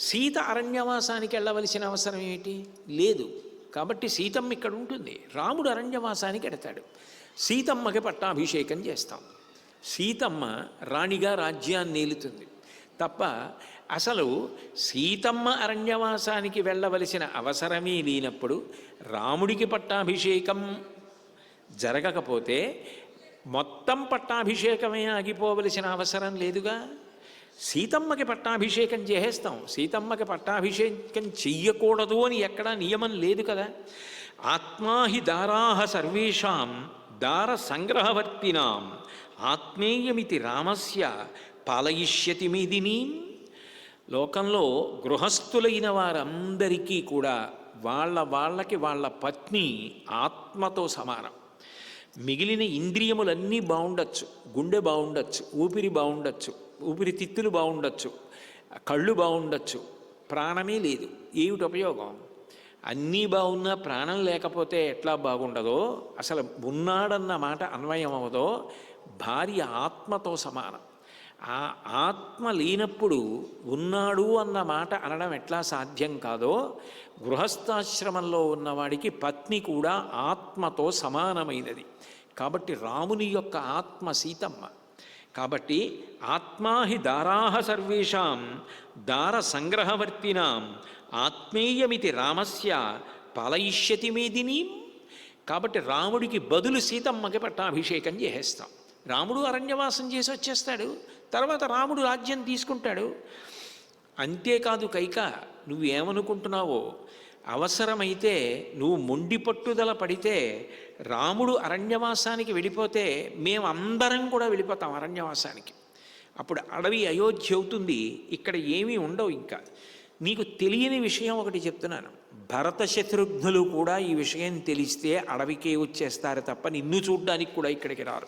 సీత అరణ్యవాసానికి వెళ్ళవలసిన అవసరం ఏమిటి? లేదు. కాబట్టి సీతమ్మ ఇక్కడ ఉంటుంది. రాముడు అరణ్యవాసానికి ఎడతాడు. సీతమ్మకి పట్టాభిషేకం చేస్తాం. సీతమ్మ రాణిగా రాజ్యాన్ని ఏలుతుంది తప్ప అసలు సీతమ్మ అరణ్యవాసానికి వెళ్ళవలసిన అవసరమే లేనప్పుడు రాముడికి పట్టాభిషేకం జరగకపోతే మొత్తం పట్టాభిషేకమే ఆగిపోవలసిన అవసరం లేదుగా. సీతమ్మకి పట్టాభిషేకం చేసేస్తాం. సీతమ్మకి పట్టాభిషేకం చెయ్యకూడదు అని ఎక్కడా నియమం లేదు కదా. ఆత్మాహి దారాహ సర్వేషాం దార సంగ్రహవర్తినాం ఆత్మేయమితి రామస్య పాలయిష్యతి మీదిని. లోకంలో గృహస్థులైన వారందరికీ కూడా వాళ్ళకి వాళ్ళ పత్ని ఆత్మతో సమానం. మిగిలిన ఇంద్రియములన్నీ బాగుండొచ్చు, గుండె బాగుండొచ్చు, ఊపిరి బాగుండొచ్చు, ఊపిరితిత్తులు బాగుండొచ్చు, కళ్ళు బాగుండొచ్చు, ప్రాణమే లేదు. ఏమిటి ఉపయోగం? అన్నీ బాగున్నా ప్రాణం లేకపోతే ఎట్లా బాగుండదో, అసలు ఉన్నాడన్న మాట అన్వయం అవదో, భార్య ఆత్మతో సమానం. ఆ ఆత్మ లేనప్పుడు ఉన్నాడు అన్న మాట అనడం ఎట్లా సాధ్యం కాదో, గృహస్థాశ్రమంలో ఉన్నవాడికి పత్ని కూడా ఆత్మతో సమానమైనది. కాబట్టి రాముని యొక్క ఆత్మ సీతమ్మ. కాబట్టి ఆత్మాహి దారాహ సర్వేషాం దార సంగ్రహవర్తినాం ఆత్మేయమితి రామస్య పాలయిష్యతి మేదిని. కాబట్టి రాముడికి బదులు సీతమ్మకి పట్టాభిషేకం చేసేస్తాం. రాముడు అరణ్యవాసం చేసి వచ్చేస్తాడు. తర్వాత రాముడు రాజ్యం తీసుకుంటాడు. అంతేకాదు కైక, నువ్వేమనుకుంటున్నావో, అవసరమైతే నువ్వు మొండి పట్టుదల పడితే రాముడు అరణ్యవాసానికి వెళ్ళిపోతే మేమందరం కూడా వెళ్ళిపోతాం అరణ్యవాసానికి. అప్పుడు అడవి అయోధ్య అవుతుంది. ఇక్కడ ఏమీ ఉండవు. ఇంకా నీకు తెలియని విషయం ఒకటి చెప్తున్నాను. భరత శత్రుఘ్నులు కూడా ఈ విషయం తెలిస్తే అడవికే వచ్చేస్తారు తప్ప నిన్ను చూడ్డానికి కూడా ఇక్కడికి రారు.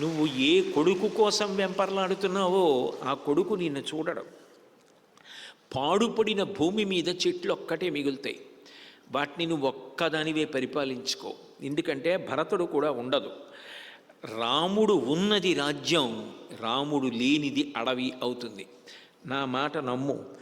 నువ్వు ఏ కొడుకు కోసం వెంపర్లాడుతున్నావో ఆ కొడుకు నిన్ను చూడడం. పాడుపడిన భూమి మీద చెట్లు ఒక్కటే మిగులుతాయి. వాటిని నువ్వు ఒక్కదానివే పరిపాలించుకో. ఎందుకంటే భరతుడు కూడా ఉండదు. రాముడు ఉన్నది రాజ్యం, రాముడు లేనిది అడవి అవుతుంది. నా మాట నమ్ము.